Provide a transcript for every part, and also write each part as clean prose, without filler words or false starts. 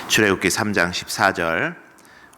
출애굽기 3장 14절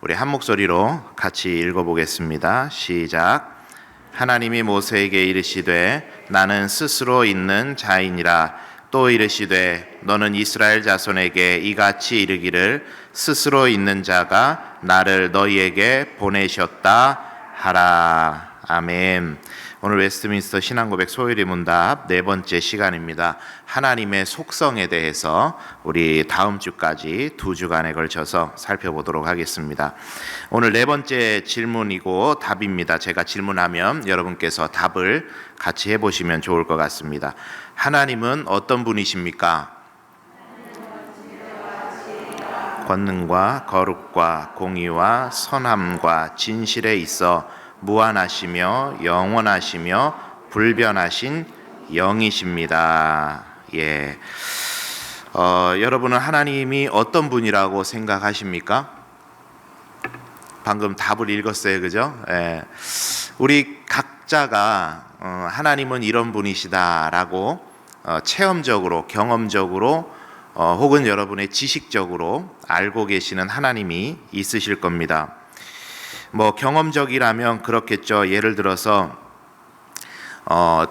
우리 한 목소리로 같이 읽어보겠습니다. 시작. 하나님이 모세에게 이르시되 나는 스스로 있는 자이니라. 또 이르시되 너는 이스라엘 자손에게 이같이 이르기를 스스로 있는 자가 나를 너희에게 보내셨다 하라. 아멘. 오늘 웨스트민스터 신앙고백 소요리 문답 네 번째 시간입니다. 하나님의 속성에 대해서 우리 다음 주까지 2주간에 걸쳐서 살펴보도록 하겠습니다. 오늘 네 번째 질문이고 답입니다. 제가 질문하면 여러분께서 답을 같이 해보시면 좋을 것 같습니다. 하나님은 어떤 분이십니까? 권능과 거룩과 공의와 선함과 진실에 있어 무한하시며 영원하시며 불변하신 영이십니다. 여러분은 하나님이 어떤 분이라고 생각하십니까? 방금 답을 읽었어요, 그죠? 우리 각자가 하나님은 이런 분이시다라고 체험적으로, 경험적으로 혹은 여러분의 지식적으로 알고 계시는 하나님이 있으실 겁니다. 경험적이라면 그렇겠죠. 예를 들어서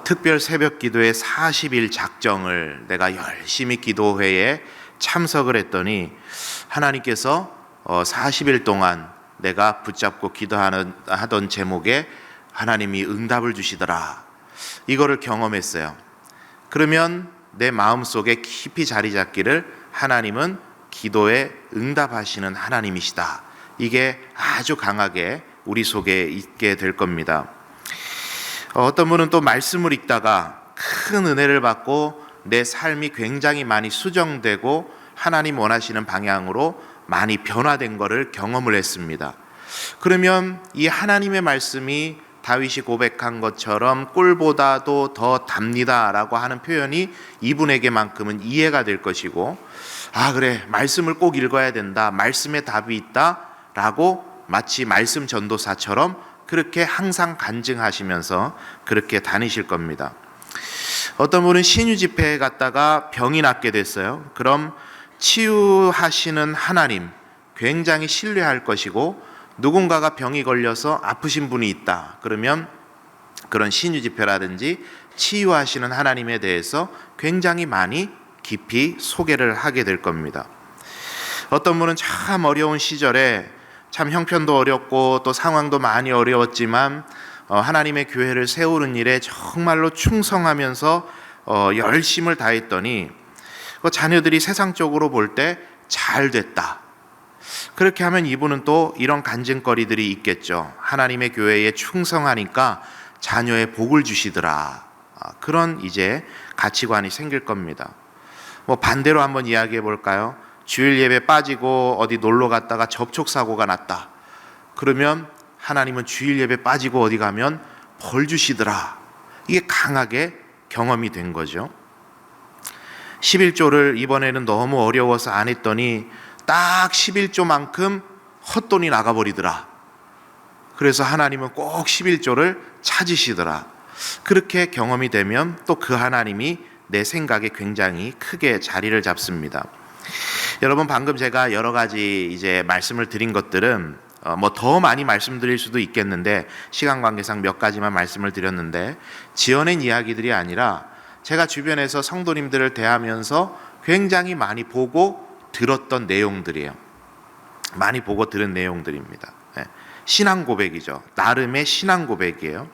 특별 새벽 기도의 40일 작정을 내가 열심히 기도회에 참석을 했더니 하나님께서 40일 동안 내가 붙잡고 기도하던 제목에 하나님이 응답을 주시더라. 이거를 경험했어요. 그러면 내 마음속에 깊이 자리 잡기를 하나님은 기도에 응답하시는 하나님이시다. 이게 아주 강하게 우리 속에 있게 될 겁니다. 어떤 분은 또 말씀을 읽다가 큰 은혜를 받고 내 삶이 굉장히 많이 수정되고 하나님 원하시는 방향으로 많이 변화된 것을 경험을 했습니다. 그러면 이 하나님의 말씀이 다윗이 고백한 것처럼 꿀보다도 더 답니다라고 하는 표현이 이분에게만큼은 이해가 될 것이고, 그래, 말씀을 꼭 읽어야 된다, 말씀에 답이 있다 라고 마치 말씀 전도사처럼 그렇게 항상 간증하시면서 그렇게 다니실 겁니다. 어떤 분은 신유 집회에 갔다가 병이 낫게 됐어요. 그럼 치유하시는 하나님 굉장히 신뢰할 것이고, 누군가가 병이 걸려서 아프신 분이 있다 그러면 그런 신유 집회라든지 치유하시는 하나님에 대해서 굉장히 많이 깊이 소개를 하게 될 겁니다. 어떤 분은 참 어려운 시절에 참 형편도 어렵고 또 상황도 많이 어려웠지만 하나님의 교회를 세우는 일에 정말로 충성하면서 열심을 다했더니 자녀들이 세상적으로 볼 때 잘 됐다. 그렇게 하면 이분은 또 이런 간증거리들이 있겠죠. 하나님의 교회에 충성하니까 자녀의 복을 주시더라. 그런 이제 가치관이 생길 겁니다. 반대로 한번 이야기해 볼까요? 주일 예배 빠지고 어디 놀러 갔다가 접촉사고가 났다. 그러면 하나님은 주일 예배 빠지고 어디 가면 벌 주시더라. 이게 강하게 경험이 된 거죠. 11조를 이번에는 너무 어려워서 안 했더니 딱 11조만큼 헛돈이 나가버리더라. 그래서 하나님은 꼭 11조를 찾으시더라. 그렇게 경험이 되면 또 그 하나님이 내 생각에 굉장히 크게 자리를 잡습니다. 여러분, 방금 제가 여러 가지 이제 말씀을 드린 것들은 더 많이 말씀드릴 수도 있겠는데 시간 관계상 몇 가지만 말씀을 드렸는데 지어낸 이야기들이 아니라 제가 주변에서 성도님들을 대하면서 굉장히 많이 보고 들었던 내용들이에요. 많이 보고 들은 내용들입니다. 신앙 고백이죠. 나름의 신앙 고백이에요.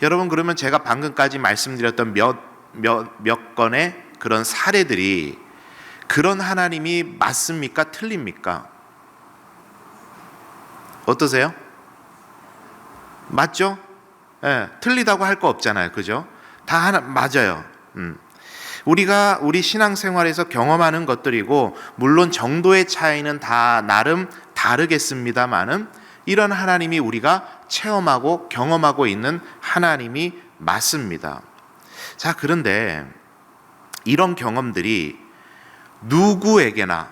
여러분, 그러면 제가 방금까지 말씀드렸던 몇 건의 그런 사례들이 그런 하나님이 맞습니까? 틀립니까? 어떠세요? 맞죠? 틀리다고 할 거 없잖아요. 그죠? 다 하나 맞아요. 우리가 우리 신앙생활에서 경험하는 것들이고, 물론 정도의 차이는 다 나름 다르겠습니다만은 이런 하나님이 우리가 체험하고 경험하고 있는 하나님이 맞습니다. 자, 그런데 이런 경험들이 누구에게나,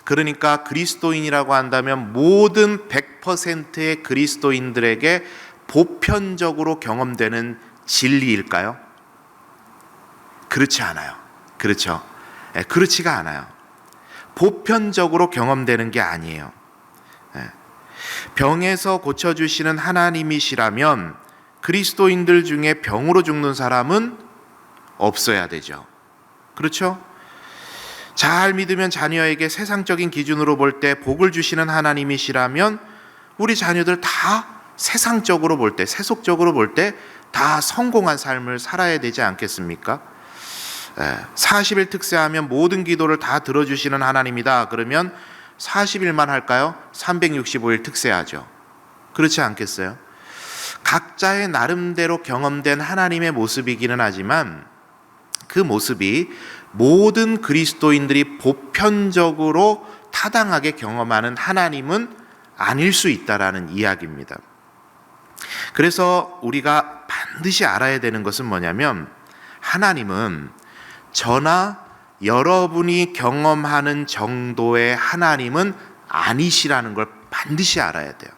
그러니까 그리스도인이라고 한다면 모든 100%의 그리스도인들에게 보편적으로 경험되는 진리일까요? 그렇지 않아요. 그렇죠? 그렇지가 않아요. 보편적으로 경험되는 게 아니에요. 병에서 고쳐주시는 하나님이시라면 그리스도인들 중에 병으로 죽는 사람은 없어야 되죠. 그렇죠? 잘 믿으면 자녀에게 세상적인 기준으로 볼 때 복을 주시는 하나님이시라면 우리 자녀들 다 세상적으로 볼 때, 세속적으로 볼 때 다 성공한 삶을 살아야 되지 않겠습니까? 40일 특세하면 모든 기도를 다 들어주시는 하나님이다. 그러면 40일만 할까요? 365일 특세하죠. 그렇지 않겠어요? 각자의 나름대로 경험된 하나님의 모습이기는 하지만 그 모습이 모든 그리스도인들이 보편적으로 타당하게 경험하는 하나님은 아닐 수 있다라는 이야기입니다. 그래서 우리가 반드시 알아야 되는 것은 뭐냐면 하나님은 저나 여러분이 경험하는 정도의 하나님은 아니시라는 걸 반드시 알아야 돼요.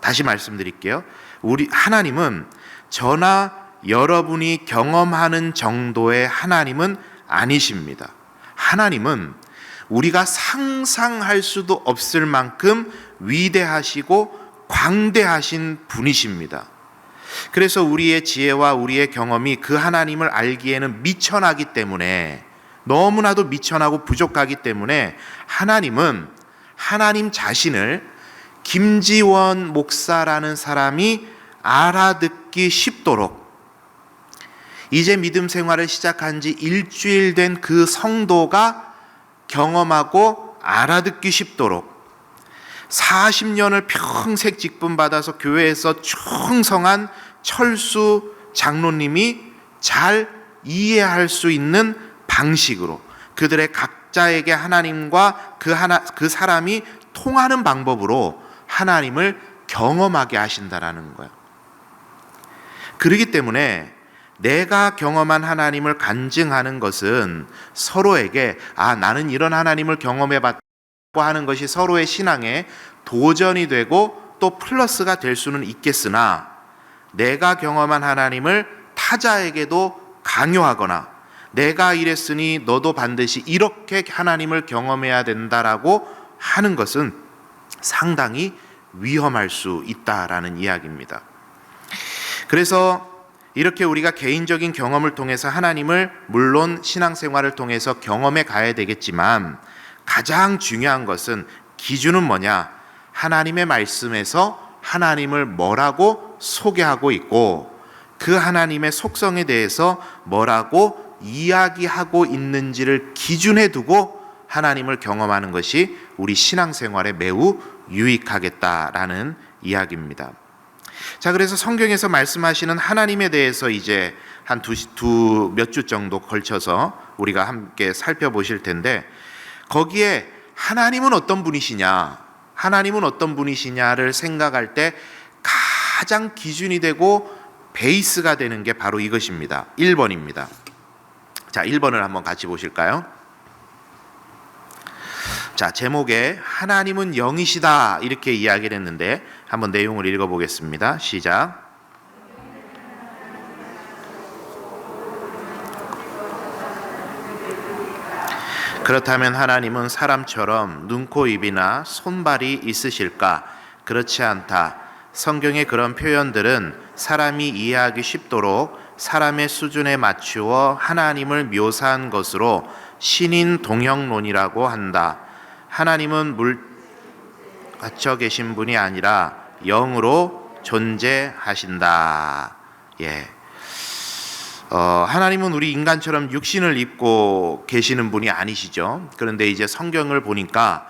다시 말씀드릴게요. 하나님은 저나 여러분이 경험하는 정도의 하나님은 아니십니다. 하나님은 우리가 상상할 수도 없을 만큼 위대하시고 광대하신 분이십니다. 그래서 우리의 지혜와 우리의 경험이 그 하나님을 알기에는 미천하기 때문에, 너무나도 미천하고 부족하기 때문에 하나님은 하나님 자신을 김지원 목사라는 사람이 알아듣기 쉽도록, 이제 믿음 생활을 시작한 지 일주일 된 그 성도가 경험하고 알아듣기 쉽도록 40년을 평생 직분받아서 교회에서 충성한 철수 장로님이 잘 이해할 수 있는 방식으로 그들의 각자에게 하나님과 그 사람이 통하는 방법으로 하나님을 경험하게 하신다라는 거예요. 그렇기 때문에 내가 경험한 하나님을 간증하는 것은 서로에게 나는 이런 하나님을 경험해봤다고 하는 것이 서로의 신앙에 도전이 되고 또 플러스가 될 수는 있겠으나, 내가 경험한 하나님을 타자에게도 강요하거나 내가 이랬으니 너도 반드시 이렇게 하나님을 경험해야 된다라고 하는 것은 상당히 위험할 수 있다라는 이야기입니다. 그래서 이렇게 우리가 개인적인 경험을 통해서 하나님을 물론 신앙생활을 통해서 경험해 가야 되겠지만, 가장 중요한 것은 기준은 뭐냐? 하나님의 말씀에서 하나님을 뭐라고 소개하고 있고 그 하나님의 속성에 대해서 뭐라고 이야기하고 있는지를 기준에 두고 하나님을 경험하는 것이 우리 신앙생활에 매우 유익하겠다라는 이야기입니다. 자, 그래서 성경에서 말씀하시는 하나님에 대해서 이제 한 몇 주 정도 걸쳐서 우리가 함께 살펴보실 텐데, 거기에 하나님은 어떤 분이시냐, 하나님은 어떤 분이시냐를 생각할 때 가장 기준이 되고 베이스가 되는 게 바로 이것입니다. 1번입니다. 자, 1번을 한번 같이 보실까요? 자, 제목에 하나님은 영이시다 이렇게 이야기를 했는데 한번 내용을 읽어보겠습니다. 시작. 그렇다면 하나님은 사람처럼 눈, 코, 입이나 손발이 있으실까? 그렇지 않다. 성경의 그런 표현들은 사람이 이해하기 쉽도록 사람의 수준에 맞추어 하나님을 묘사한 것으로 신인 동형론이라고 한다. 하나님은 갇혀 계신 분이 아니라 영으로 존재하신다. 하나님은 우리 인간처럼 육신을 입고 계시는 분이 아니시죠. 그런데 이제 성경을 보니까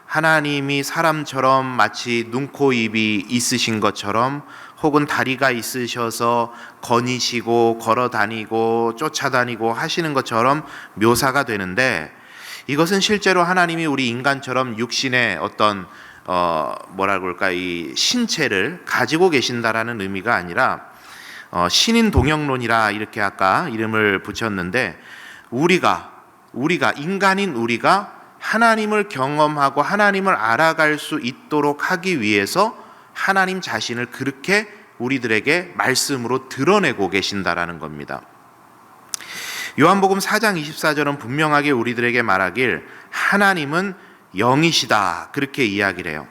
하나님이 사람처럼 마치 눈, 코, 입이 있으신 것처럼, 혹은 다리가 있으셔서 거니시고 걸어 다니고 쫓아다니고 하시는 것처럼 묘사가 되는데, 이것은 실제로 하나님이 우리 인간처럼 육신의 어떤 이 신체를 가지고 계신다라는 의미가 아니라 신인 동형론이라 이렇게 아까 이름을 붙였는데, 우리가 인간인 우리가 하나님을 경험하고 하나님을 알아갈 수 있도록 하기 위해서 하나님 자신을 그렇게 우리들에게 말씀으로 드러내고 계신다라는 겁니다. 요한복음 4장 24절은 분명하게 우리들에게 말하길 하나님은 영이시다. 그렇게 이야기를 해요.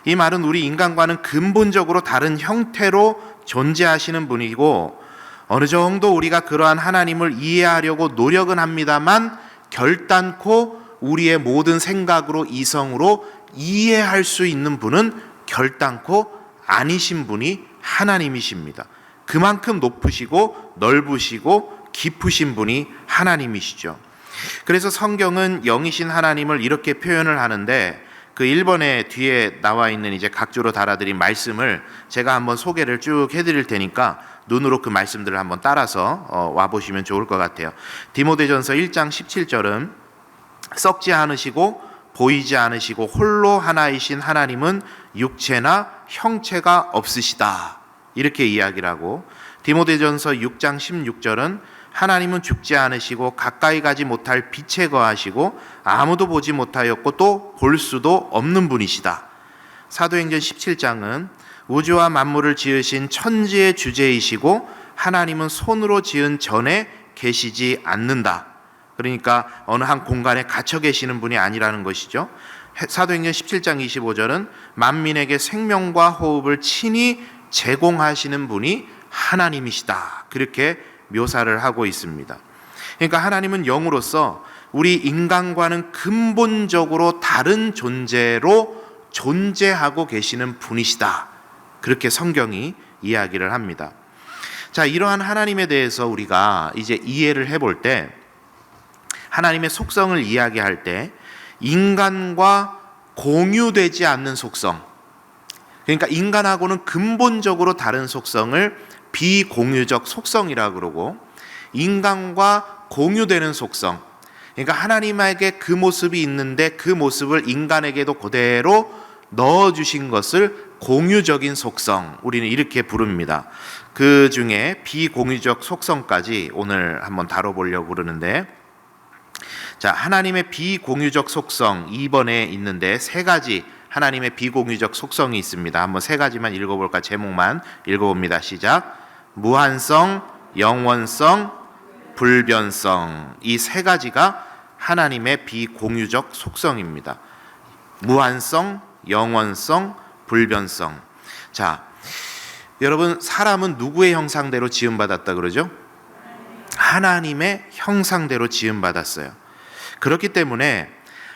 이 말은 우리 인간과는 근본적으로 다른 형태로 존재하시는 분이고, 어느 정도 우리가 그러한 하나님을 이해하려고 노력은 합니다만 결단코 우리의 모든 생각으로 이성으로 이해할 수 있는 분은 결단코 아니신 분이 하나님이십니다. 그만큼 높으시고 넓으시고 깊으신 분이 하나님이시죠. 그래서 성경은 영이신 하나님을 이렇게 표현을 하는데, 그 1번에 뒤에 나와 있는 이제 각주로 달아드린 말씀을 제가 한번 소개를 쭉 해드릴 테니까 눈으로 그 말씀들을 한번 따라서 와보시면 좋을 것 같아요. 디모데전서 1장 17절은 썩지 않으시고 보이지 않으시고 홀로 하나이신 하나님은 육체나 형체가 없으시다. 이렇게 이야기를 하고, 디모데전서 6장 16절은 하나님은 죽지 않으시고 가까이 가지 못할 빛에 거하시고 아무도 보지 못하였고 또 볼 수도 없는 분이시다. 사도행전 17장은 우주와 만물을 지으신 천지의 주제이시고 하나님은 손으로 지은 전에 계시지 않는다. 그러니까 어느 한 공간에 갇혀 계시는 분이 아니라는 것이죠. 사도행전 17장 25절은 만민에게 생명과 호흡을 친히 제공하시는 분이 하나님이시다. 그렇게 묘사를 하고 있습니다. 그러니까 하나님은 영으로서 우리 인간과는 근본적으로 다른 존재로 존재하고 계시는 분이시다. 그렇게 성경이 이야기를 합니다. 자, 이러한 하나님에 대해서 우리가 이제 이해를 해볼 때, 하나님의 속성을 이야기할 때 인간과 공유되지 않는 속성, 그러니까 인간하고는 근본적으로 다른 속성을 비공유적 속성이라고 그러고, 인간과 공유되는 속성, 그러니까 하나님에게 그 모습이 있는데 그 모습을 인간에게도 그대로 넣어주신 것을 공유적인 속성, 우리는 이렇게 부릅니다. 그 중에 비공유적 속성까지 오늘 한번 다뤄보려고 그러는데, 자, 하나님의 비공유적 속성 2번에 있는데 세 가지 하나님의 비공유적 속성이 있습니다. 한번 세 가지만 읽어볼까? 제목만 읽어봅니다. 시작. 무한성, 영원성, 불변성. 이 세 가지가 하나님의 비공유적 속성입니다. 무한성, 영원성, 불변성. 자, 여러분, 사람은 누구의 형상대로 지음받았다 그러죠? 하나님의 형상대로 지음받았어요. 그렇기 때문에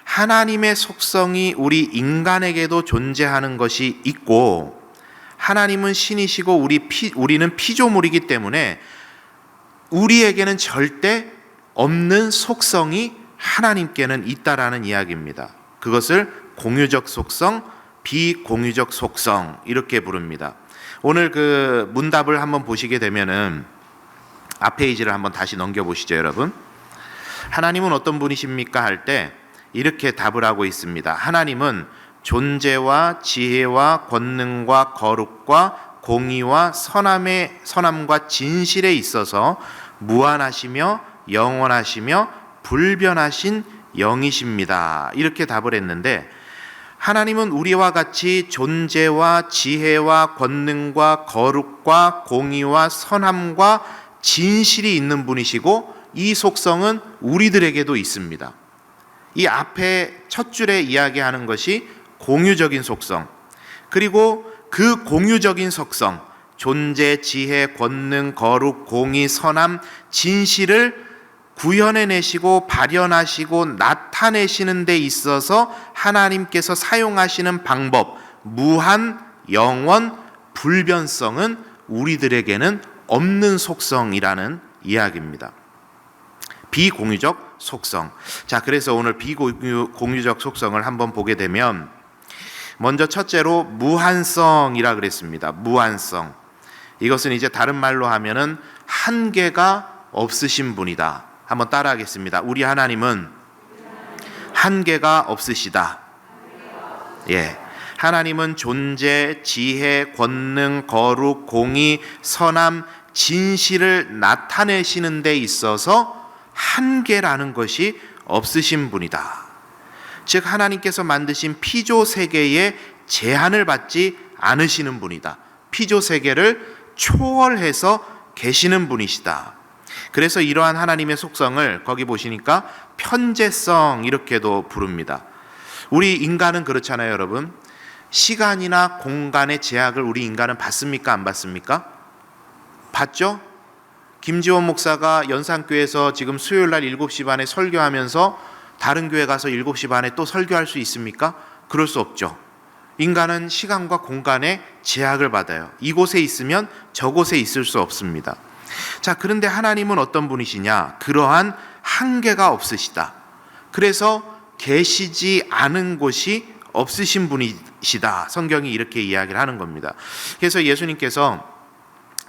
하나님의 속성이 우리 인간에게도 존재하는 것이 있고, 하나님은 신이시고 우리는 피조물이기 때문에 우리에게는 절대 없는 속성이 하나님께는 있다라는 이야기입니다. 그것을 공유적 속성, 비공유적 속성 이렇게 부릅니다. 오늘 그 문답을 한번 보시게 되면은 앞 페이지를 한번 다시 넘겨보시죠, 여러분. 하나님은 어떤 분이십니까? 할 때 이렇게 답을 하고 있습니다. 하나님은 존재와 지혜와 권능과 거룩과 공의와 선함과 진실에 있어서 무한하시며 영원하시며 불변하신 영이십니다. 이렇게 답을 했는데, 하나님은 우리와 같이 존재와 지혜와 권능과 거룩과 공의와 선함과 진실이 있는 분이시고, 이 속성은 우리들에게도 있습니다. 이 앞에 첫 줄에 이야기하는 것이 공유적인 속성, 그리고 그 공유적인 속성, 존재, 지혜, 권능, 거룩, 공의, 선함, 진실을 구현해내시고 발현하시고 나타내시는 데 있어서 하나님께서 사용하시는 방법, 무한, 영원, 불변성은 우리들에게는 없는 속성이라는 이야기입니다. 비공유적 속성. 자, 그래서 오늘 비공유적 속성을 한번 보게 되면, 먼저 첫째로 무한성이라 그랬습니다. 무한성. 이것은 이제 다른 말로 하면은 한계가 없으신 분이다. 한번 따라하겠습니다. 우리 하나님은 한계가 없으시다. 예. 하나님은 존재, 지혜, 권능, 거룩, 공의, 선함, 진실을 나타내시는 데 있어서 한계라는 것이 없으신 분이다. 즉 하나님께서 만드신 피조 세계에 제한을 받지 않으시는 분이다. 피조 세계를 초월해서 계시는 분이시다. 그래서 이러한 하나님의 속성을 거기 보시니까 편재성 이렇게도 부릅니다. 우리 인간은 그렇잖아요, 여러분. 시간이나 공간의 제약을 우리 인간은 받습니까? 안 받습니까? 받죠? 김지원 목사가 연산교회에서 지금 수요일 날 7시 반에 설교하면서 다른 교회 가서 7시 반에 또 설교할 수 있습니까? 그럴 수 없죠. 인간은 시간과 공간의 제약을 받아요. 이곳에 있으면 저곳에 있을 수 없습니다. 자, 그런데 하나님은 어떤 분이시냐? 그러한 한계가 없으시다. 그래서 계시지 않은 곳이 없으신 분이시다. 성경이 이렇게 이야기를 하는 겁니다. 그래서 예수님께서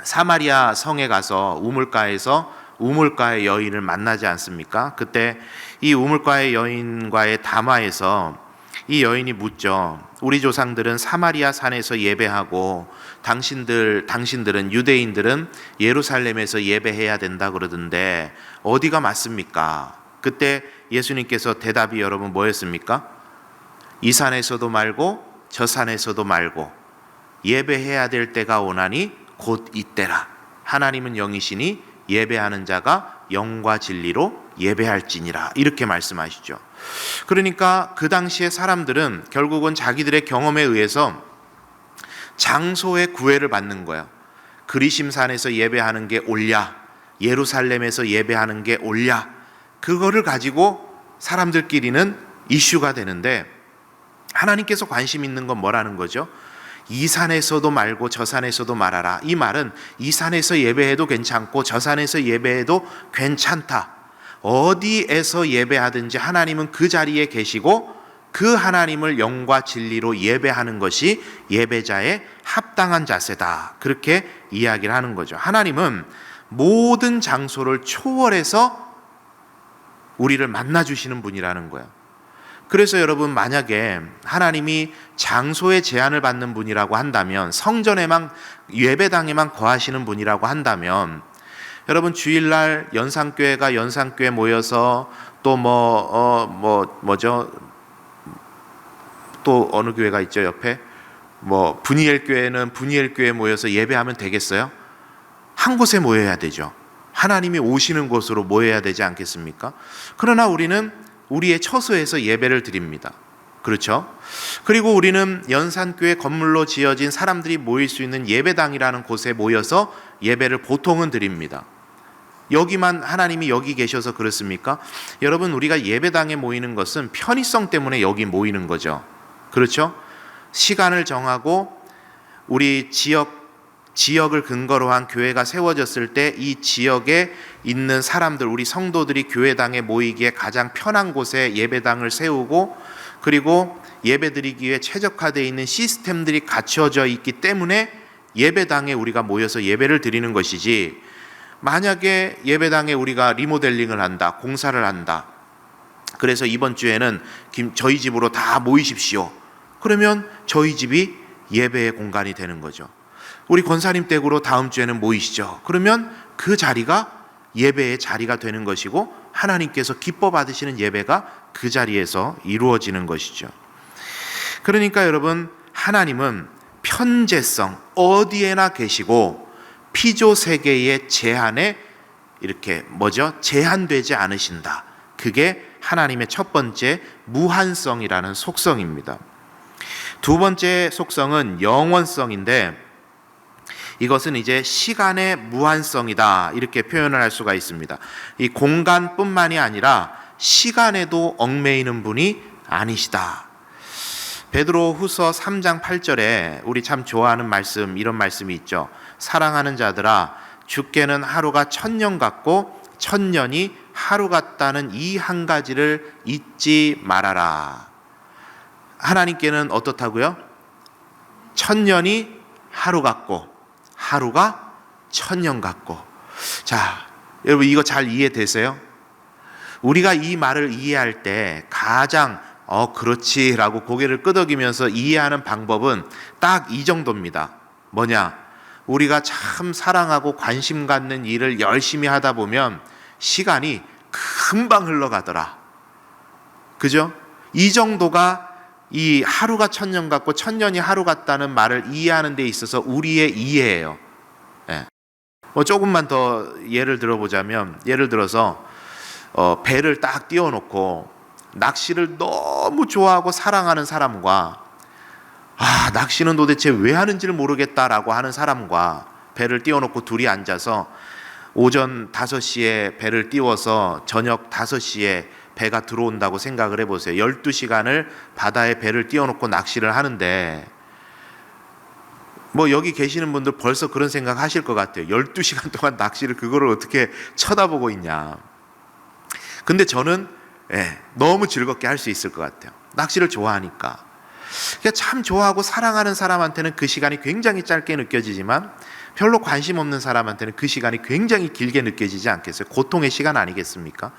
사마리아 성에 가서 우물가에서 우물가의 여인을 만나지 않습니까? 그때 이 우물가의 여인과의 담화에서 이 여인이 묻죠. 우리 조상들은 사마리아 산에서 예배하고 당신들은 유대인들은 예루살렘에서 예배해야 된다 그러던데 어디가 맞습니까? 그때 예수님께서 대답이 여러분 뭐였습니까? 이 산에서도 말고 저 산에서도 말고 예배해야 될 때가 오나니 곧 이때라. 하나님은 영이시니 예배하는 자가 영과 진리로 예배할지니라. 이렇게 말씀하시죠. 그러니까 그 당시에 사람들은 결국은 자기들의 경험에 의해서 장소의 구애를 받는 거예요. 그리심산에서 예배하는 게 옳냐, 예루살렘에서 예배하는 게 옳냐, 그거를 가지고 사람들끼리는 이슈가 되는데 하나님께서 관심 있는 건 뭐라는 거죠? 이 산에서도 말고 저 산에서도 말하라. 이 말은 이 산에서 예배해도 괜찮고 저 산에서 예배해도 괜찮다. 어디에서 예배하든지 하나님은 그 자리에 계시고 그 하나님을 영과 진리로 예배하는 것이 예배자의 합당한 자세다. 그렇게 이야기를 하는 거죠. 하나님은 모든 장소를 초월해서 우리를 만나주시는 분이라는 거예요. 그래서 여러분, 만약에 하나님이 장소에 제한을 받는 분이라고 한다면, 성전에만, 예배당에만 거하시는 분이라고 한다면, 여러분 주일날 연산교회가 연산교회 모여서 또 또 어느 교회가 있죠 옆에? 분이엘 교회는 분이엘 교회 모여서 예배하면 되겠어요? 한 곳에 모여야 되죠. 하나님이 오시는 곳으로 모여야 되지 않겠습니까? 그러나 우리는 우리의 처소에서 예배를 드립니다. 그렇죠? 그리고 우리는 연산교회 건물로 지어진 사람들이 모일 수 있는 예배당이라는 곳에 모여서 예배를 보통은 드립니다. 여기만 하나님이 여기 계셔서 그렇습니까? 여러분, 우리가 예배당에 모이는 것은 편의성 때문에 여기 모이는 거죠. 그렇죠? 시간을 정하고 우리 지역을 근거로 한 교회가 세워졌을 때 이 지역에 있는 사람들, 우리 성도들이 교회당에 모이기에 가장 편한 곳에 예배당을 세우고, 그리고 예배드리기에 최적화되어 있는 시스템들이 갖춰져 있기 때문에 예배당에 우리가 모여서 예배를 드리는 것이지, 만약에 예배당에 우리가 리모델링을 한다, 공사를 한다, 그래서 이번 주에는 저희 집으로 다 모이십시오. 그러면 저희 집이 예배의 공간이 되는 거죠. 우리 권사님 댁으로 다음 주에는 모이시죠. 그러면 그 자리가 예배의 자리가 되는 것이고 하나님께서 기뻐 받으시는 예배가 그 자리에서 이루어지는 것이죠. 그러니까 여러분, 하나님은 편재성, 어디에나 계시고 피조 세계의 제한에 이렇게 제한되지 않으신다. 그게 하나님의 첫 번째 무한성이라는 속성입니다. 두 번째 속성은 영원성인데, 이것은 이제 시간의 무한성이다, 이렇게 표현을 할 수가 있습니다. 이 공간뿐만이 아니라 시간에도 얽매이는 분이 아니시다. 베드로후서 3장 8절에 우리 참 좋아하는 말씀, 이런 말씀이 있죠. 사랑하는 자들아, 주께는 하루가 1000년 같고 1000년이 하루 같다는 이 한 가지를 잊지 말아라. 하나님께는 어떻다고요? 1000년이 하루 같고 하루가 1000년 같고. 자, 여러분 이거 잘 이해되세요? 우리가 이 말을 이해할 때 가장 그렇지라고 고개를 끄덕이면서 이해하는 방법은 딱 이 정도입니다. 뭐냐? 우리가 참 사랑하고 관심 갖는 일을 열심히 하다 보면 시간이 금방 흘러가더라. 그죠? 이 정도가 이 하루가 1000년 같고 1000년이 하루 같다는 말을 이해하는 데 있어서 우리의 이해예요. 예. 조금만 더 예를 들어보자면, 예를 들어서 배를 딱 띄워놓고 낚시를 너무 좋아하고 사랑하는 사람과 낚시는 도대체 왜 하는지를 모르겠다라고 하는 사람과 배를 띄워놓고 둘이 앉아서 오전 5시에 배를 띄워서 저녁 5시에 배가 들어온다고 생각을 해보세요. 12시간을 바다에 배를 띄워놓고 낚시를 하는데 여기 계시는 분들 벌써 그런 생각 하실 것 같아요. 12시간 동안 낚시를 그거를 어떻게 쳐다보고 있냐. 근데 저는 너무 즐겁게 할 수 있을 것 같아요. 낚시를 좋아하니까. 그러니까 참 좋아하고 사랑하는 사람한테는 그 시간이 굉장히 짧게 느껴지지만 별로 관심 없는 사람한테는 그 시간이 굉장히 길게 느껴지지 않겠어요? 고통의 시간 아니겠습니까?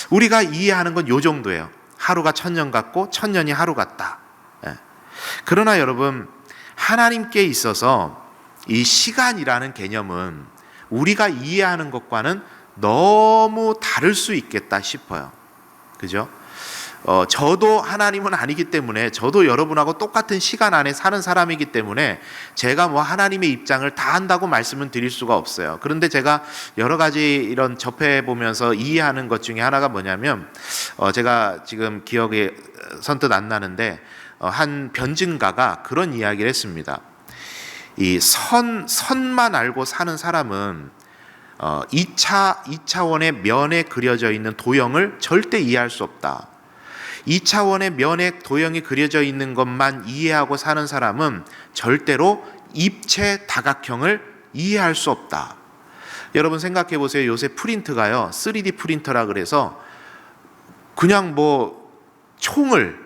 우리가 이해하는 건 요 정도예요. 하루가 1000년 같고 1000년이 하루 같다. 그러나 여러분, 하나님께 있어서 이 시간이라는 개념은 우리가 이해하는 것과는 너무 다를 수 있겠다 싶어요. 그죠? 저도 하나님은 아니기 때문에, 저도 여러분하고 똑같은 시간 안에 사는 사람이기 때문에 제가 하나님의 입장을 다 한다고 말씀을 드릴 수가 없어요. 그런데 제가 여러 가지 이런 접해보면서 이해하는 것 중에 하나가 뭐냐면, 제가 지금 기억이 선뜻 안 나는데 한 변증가가 그런 이야기를 했습니다. 이 선만 알고 사는 사람은 2차원의 면에 그려져 있는 도형을 절대 이해할 수 없다. 2차원의 면에 도형이 그려져 있는 것만 이해하고 사는 사람은 절대로 입체 다각형을 이해할 수 없다. 여러분 생각해 보세요. 요새 프린트가요, 3D 프린터라 그래서 그냥 총을,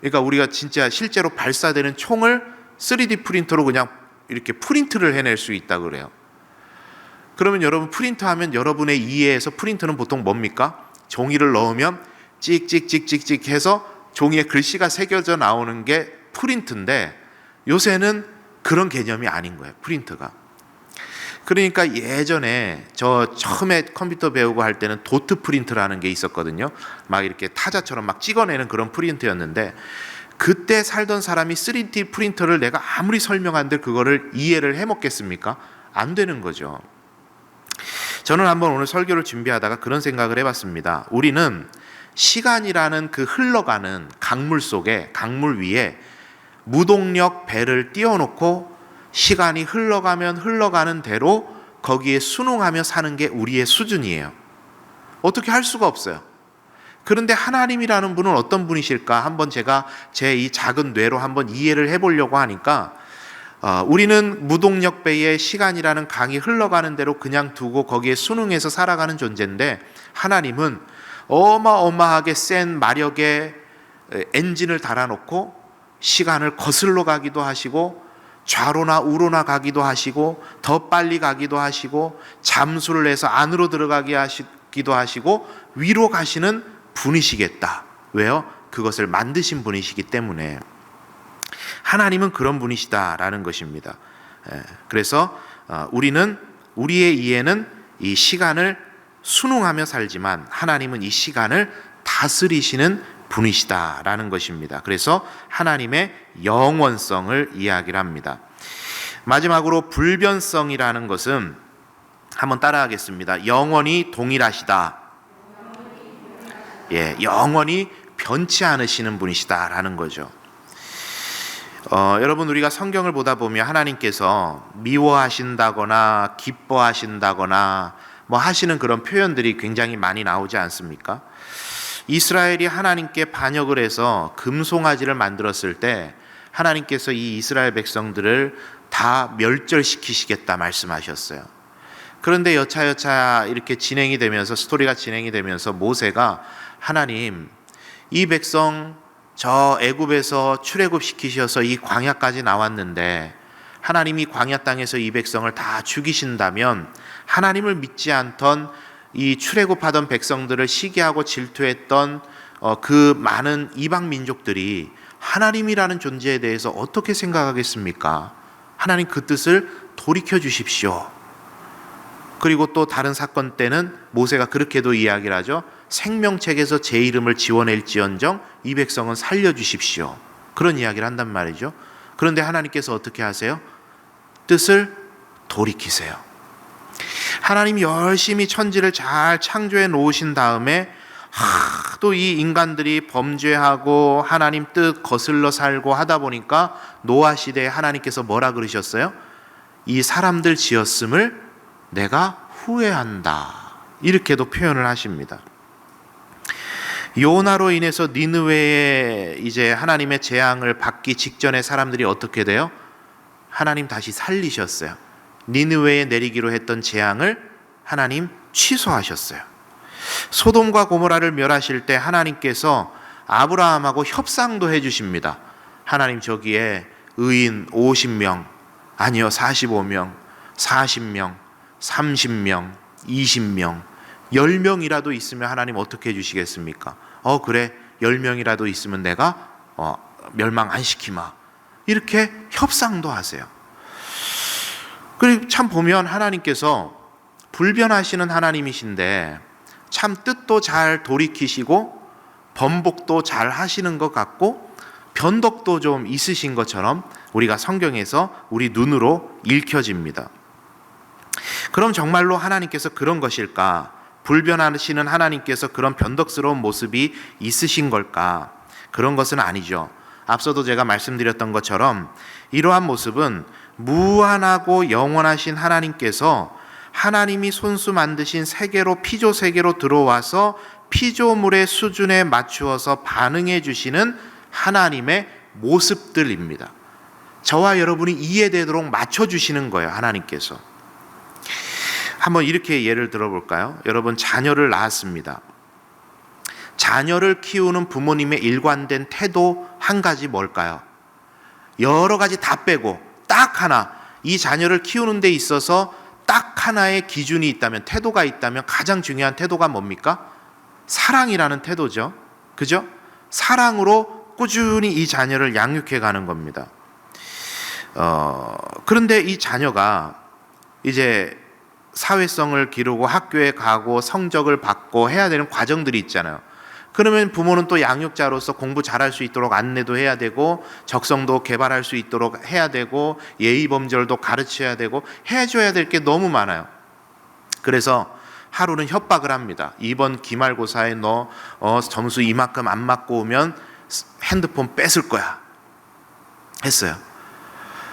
그러니까 우리가 진짜 실제로 발사되는 총을 3D 프린터로 그냥 이렇게 프린트를 해낼 수 있다 그래요. 그러면 여러분, 프린터 하면 여러분의 이해에서 프린트는 보통 뭡니까? 종이를 넣으면 찍찍찍찍찍 해서 종이에 글씨가 새겨져 나오는 게 프린트인데, 요새는 그런 개념이 아닌 거예요, 프린트가. 그러니까 예전에 저 처음에 컴퓨터 배우고 할 때는 도트 프린트라는 게 있었거든요. 막 이렇게 타자처럼 막 찍어내는 그런 프린트였는데, 그때 살던 사람이 3D 프린터를 내가 아무리 설명한들 그거를 이해를 해먹겠습니까? 안 되는 거죠. 저는 한번 오늘 설교를 준비하다가 그런 생각을 해봤습니다. 우리는 시간이라는 그 흘러가는 강물 속에, 강물 위에 무동력 배를 띄워놓고 시간이 흘러가면 흘러가는 대로 거기에 순응하며 사는 게 우리의 수준이에요. 어떻게 할 수가 없어요. 그런데 하나님이라는 분은 어떤 분이실까? 한번 제가 제 이 작은 뇌로 한번 이해를 해보려고 하니까, 우리는 무동력 배에 시간이라는 강이 흘러가는 대로 그냥 두고 거기에 순응해서 살아가는 존재인데, 하나님은 어마어마하게 센 마력의 엔진을 달아놓고 시간을 거슬러 가기도 하시고, 좌로나 우로나 가기도 하시고, 더 빨리 가기도 하시고, 잠수를 해서 안으로 들어가게 하시기도 하시고, 위로 가시는 분이시겠다. 왜요? 그것을 만드신 분이시기 때문에. 하나님은 그런 분이시다라는 것입니다. 그래서 우리는, 우리의 이해는 이 시간을 순응하며 살지만 하나님은 이 시간을 다스리시는 분이시다라는 것입니다. 그래서 하나님의 영원성을 이야기를 합니다. 마지막으로 불변성이라는 것은 한번 따라하겠습니다. 영원히 동일하시다. 영원히 변치 않으시는 분이시다라는 거죠. 여러분, 우리가 성경을 보다 보면 하나님께서 미워하신다거나 기뻐하신다거나 하시는 그런 표현들이 굉장히 많이 나오지 않습니까? 이스라엘이 하나님께 반역을 해서 금송아지를 만들었을 때 하나님께서 이 이스라엘 백성들을 다 멸절시키시겠다 말씀하셨어요. 그런데 여차여차 이렇게 진행이 되면서, 스토리가 진행이 되면서 모세가, 하나님, 이 백성 저 애굽에서 출애굽시키셔서 이 광야까지 나왔는데 하나님이 광야 땅에서 이 백성을 다 죽이신다면 하나님을 믿지 않던 이 출애굽하던 백성들을 시기하고 질투했던 그 많은 이방 민족들이 하나님이라는 존재에 대해서 어떻게 생각하겠습니까? 하나님, 그 뜻을 돌이켜 주십시오. 그리고 또 다른 사건 때는 모세가 그렇게도 이야기를 하죠. 생명책에서 제 이름을 지워낼지언정 이 백성은 살려주십시오. 그런 이야기를 한단 말이죠. 그런데 하나님께서 어떻게 하세요? 뜻을 돌이키세요. 하나님이 열심히 천지를 잘 창조해 놓으신 다음에 또 이 인간들이 범죄하고 하나님 뜻 거슬러 살고 하다 보니까 노아 시대에 하나님께서 뭐라 그러셨어요? 이 사람들 지었음을 내가 후회한다, 이렇게도 표현을 하십니다. 요나로 인해서 니느웨에 이제 하나님의 재앙을 받기 직전에 사람들이 어떻게 돼요? 하나님 다시 살리셨어요. 니느웨에 내리기로 했던 재앙을 하나님 취소하셨어요. 소돔과 고모라를 멸하실 때 하나님께서 아브라함하고 협상도 해주십니다. 하나님, 저기에 의인 50명, 아니요 45명, 40명, 30명, 20명, 10명이라도 있으면 하나님 어떻게 해주시겠습니까? 그래, 10명이라도 있으면 내가 멸망 안 시키마, 이렇게 협상도 하세요. 그리고 참 보면 하나님께서 불변하시는 하나님이신데 참 뜻도 잘 돌이키시고 번복도 잘 하시는 것 같고 변덕도 좀 있으신 것처럼 우리가 성경에서 우리 눈으로 읽혀집니다. 그럼 정말로 하나님께서 그런 것일까? 불변하시는 하나님께서 그런 변덕스러운 모습이 있으신 걸까? 그런 것은 아니죠. 앞서도 제가 말씀드렸던 것처럼 이러한 모습은 무한하고 영원하신 하나님께서 하나님이 손수 만드신 세계로, 피조 세계로 들어와서 피조물의 수준에 맞추어서 반응해 주시는 하나님의 모습들입니다. 저와 여러분이 이해되도록 맞춰주시는 거예요, 하나님께서. 한번 이렇게 예를 들어볼까요? 여러분, 자녀를 낳았습니다. 자녀를 키우는 부모님의 일관된 태도 한 가지 뭘까요? 여러 가지 다 빼고 딱 하나, 이 자녀를 키우는 데 있어서 딱 하나의 기준이 있다면, 태도가 있다면 가장 중요한 태도가 뭡니까? 사랑이라는 태도죠. 그죠? 사랑으로 꾸준히 이 자녀를 양육해 가는 겁니다. 그런데 이 자녀가 이제 사회성을 기르고 학교에 가고 성적을 받고 해야 되는 과정들이 있잖아요. 그러면 부모는 또 양육자로서 공부 잘할 수 있도록 안내도 해야 되고 적성도 개발할 수 있도록 해야 되고 예의범절도 가르쳐야 되고 해줘야 될 게 너무 많아요. 그래서 하루는 협박을 합니다. 이번 기말고사에 너 점수 이만큼 안 맞고 오면 핸드폰 뺏을 거야 했어요.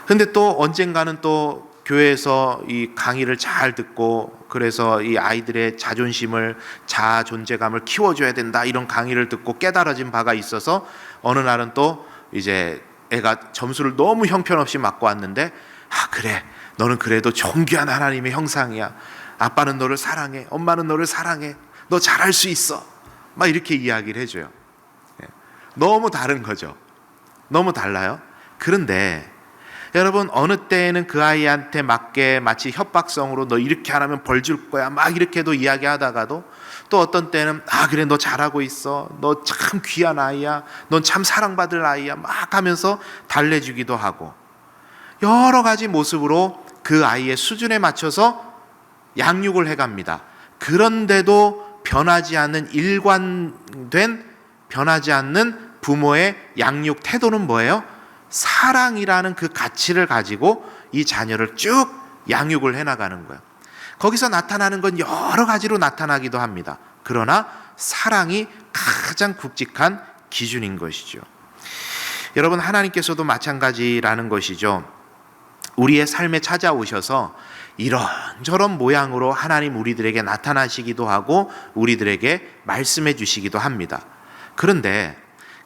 근데 또 언젠가는 또 교회에서 이 강의를 잘 듣고, 그래서 이 아이들의 자존심을, 자아 존재감을 키워줘야 된다, 이런 강의를 듣고 깨달아진 바가 있어서 어느 날은 또 이제 애가 점수를 너무 형편없이 맞고 왔는데, 그래, 너는 그래도 존귀한 하나님의 형상이야, 아빠는 너를 사랑해, 엄마는 너를 사랑해, 너 잘할 수 있어, 막 이렇게 이야기를 해줘요. 너무 다른 거죠. 너무 달라요. 그런데 여러분, 어느 때에는 그 아이한테 맞게 마치 협박성으로 너 이렇게 안 하면 벌 줄 거야 막 이렇게도 이야기하다가도, 또 어떤 때는 그래, 너 잘하고 있어, 너 참 귀한 아이야, 넌 참 사랑받을 아이야 막 하면서 달래주기도 하고, 여러 가지 모습으로 그 아이의 수준에 맞춰서 양육을 해갑니다. 그런데도 변하지 않는, 일관된 변하지 않는 부모의 양육 태도는 뭐예요? 사랑이라는 그 가치를 가지고 이 자녀를 쭉 양육을 해나가는 거예요. 거기서 나타나는 건 여러 가지로 나타나기도 합니다. 그러나 사랑이 가장 굵직한 기준인 것이죠. 여러분, 하나님께서도 마찬가지라는 것이죠. 우리의 삶에 찾아오셔서 이런저런 모양으로 하나님 우리들에게 나타나시기도 하고 우리들에게 말씀해 주시기도 합니다. 그런데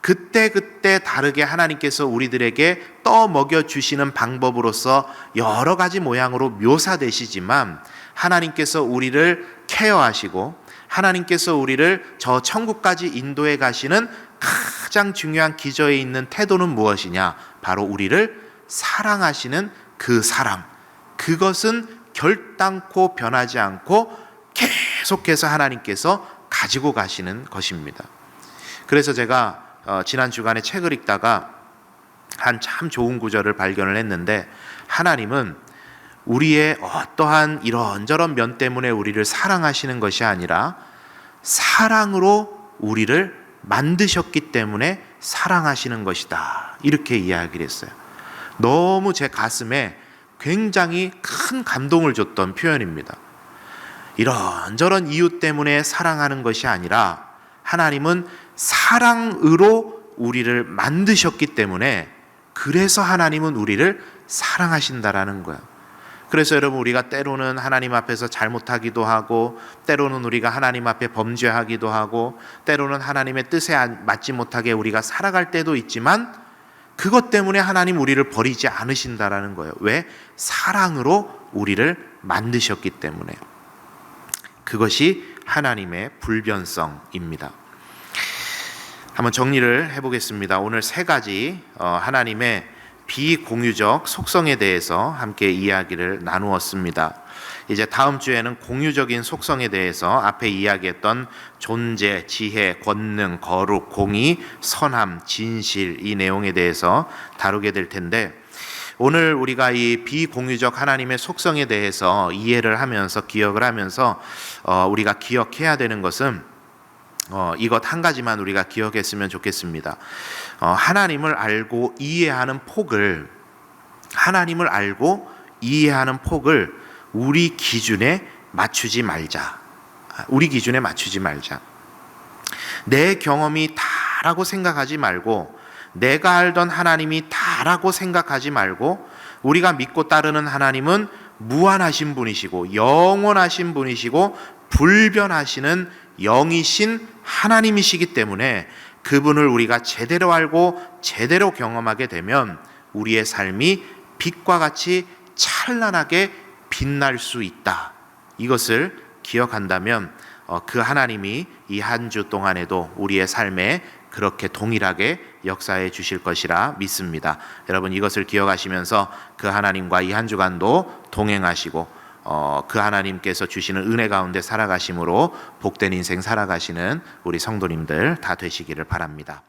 그때 다르게 하나님께서 우리들에게 떠먹여 주시는 방법으로서 여러 가지 모양으로 묘사되시지만, 하나님께서 우리를 케어하시고 하나님께서 우리를 저 천국까지 인도해 가시는 가장 중요한 기저에 있는 태도는 무엇이냐? 바로 우리를 사랑하시는 그 사랑. 그것은 결단코 변하지 않고 계속해서 하나님께서 가지고 가시는 것입니다. 그래서 제가 지난 주간에 책을 읽다가 한 참 좋은 구절을 발견을 했는데, 하나님은 우리의 어떠한 이런저런 면 때문에 우리를 사랑하시는 것이 아니라 사랑으로 우리를 만드셨기 때문에 사랑하시는 것이다, 이렇게 이야기를 했어요. 너무 제 가슴에 굉장히 큰 감동을 줬던 표현입니다. 이런저런 이유 때문에 사랑하는 것이 아니라 하나님은 사랑으로 우리를 만드셨기 때문에 그래서 하나님은 우리를 사랑하신다라는 거예요. 그래서 여러분, 우리가 때로는 하나님 앞에서 잘못하기도 하고, 때로는 우리가 하나님 앞에 범죄하기도 하고, 때로는 하나님의 뜻에 맞지 못하게 우리가 살아갈 때도 있지만, 그것 때문에 하나님 우리를 버리지 않으신다라는 거예요. 왜? 사랑으로 우리를 만드셨기 때문에. 그것이 하나님의 불변성입니다. 한번 정리를 해보겠습니다. 오늘 세 가지 하나님의 비공유적 속성에 대해서 함께 이야기를 나누었습니다. 이제 다음 주에는 공유적인 속성에 대해서 앞에 이야기했던 존재, 지혜, 권능, 거룩, 공의, 선함, 진실, 이 내용에 대해서 다루게 될 텐데, 오늘 우리가 이 비공유적 하나님의 속성에 대해서 이해를 하면서, 기억을 하면서 우리가 기억해야 되는 것은 이것 한 가지만 우리가 기억했으면 좋겠습니다. 하나님을 알고 이해하는 폭을, 하나님을 알고 이해하는 폭을 우리 기준에 맞추지 말자. 우리 기준에 맞추지 말자. 내 경험이 다라고 생각하지 말고, 내가 알던 하나님이 다라고 생각하지 말고, 우리가 믿고 따르는 하나님은 무한하신 분이시고 영원하신 분이시고 불변하시는 영이신 하나님이시기 때문에 그분을 우리가 제대로 알고 제대로 경험하게 되면 우리의 삶이 빛과 같이 찬란하게 빛날 수 있다. 이것을 기억한다면 그 하나님이 이 한 주 동안에도 우리의 삶에 그렇게 동일하게 역사해 주실 것이라 믿습니다. 여러분, 이것을 기억하시면서 그 하나님과 이 한 주간도 동행하시고 그 하나님께서 주시는 은혜 가운데 살아가심으로 복된 인생 살아가시는 우리 성도님들 다 되시기를 바랍니다.